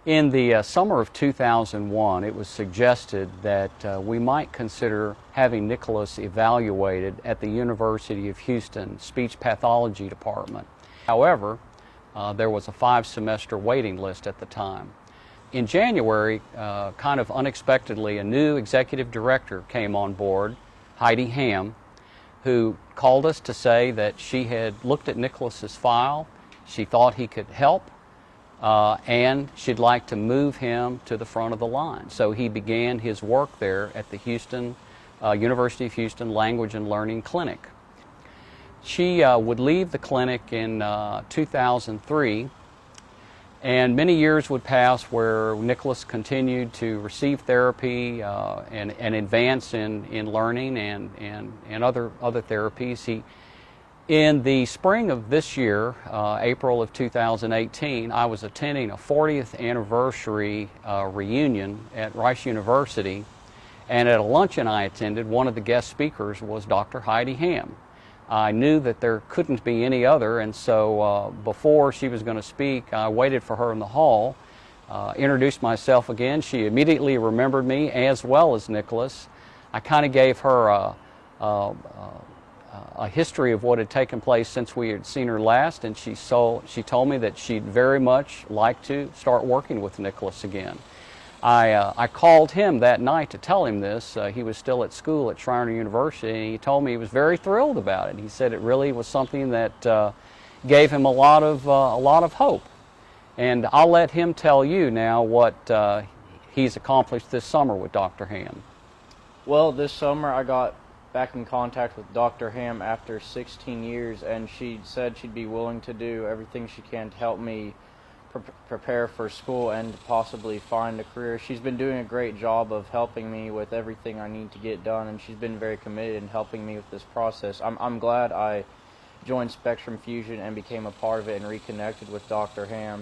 In the summer of 2001, it was suggested that we might consider having Nicholas evaluated at the University of Houston Speech Pathology Department. However, there was a 5-semester waiting list at the time. In January, kind of unexpectedly, a new executive director came on board, Heidi Ham, who called us to say that she had looked at Nicholas's file, she thought he could help, and she'd like to move him to the front of the line. So he began his work there at the University of Houston Language and Learning Clinic. She would leave the clinic in 2003, and many years would pass where Nicholas continued to receive therapy and advance in learning and other therapies. In the spring of this year, April of 2018, I was attending a 40th anniversary reunion at Rice University, and at a luncheon I attended, one of the guest speakers was Dr. Heidi Ham. I knew that there couldn't be any other, and so before she was going to speak, I waited for her in the hall, introduced myself again. She immediately remembered me as well as Nicholas. I kind of gave her a history of what had taken place since we had seen her last, and she told me that she'd very much like to start working with Nicholas again. I called him that night to tell him this. He was still at school at Schreiner University, and he told me he was very thrilled about it. He said it really was something that gave him a lot of hope. And I'll let him tell you now what he's accomplished this summer with Dr. Ham. Well, this summer I got back in contact with Dr. Ham after 16 years, and she said she'd be willing to do everything she can to help me prepare for school and to possibly find a career. She's been doing a great job of helping me with everything I need to get done, and she's been very committed in helping me with this process. I'm glad I joined Spectrum Fusion and became a part of it and reconnected with Dr. Ham.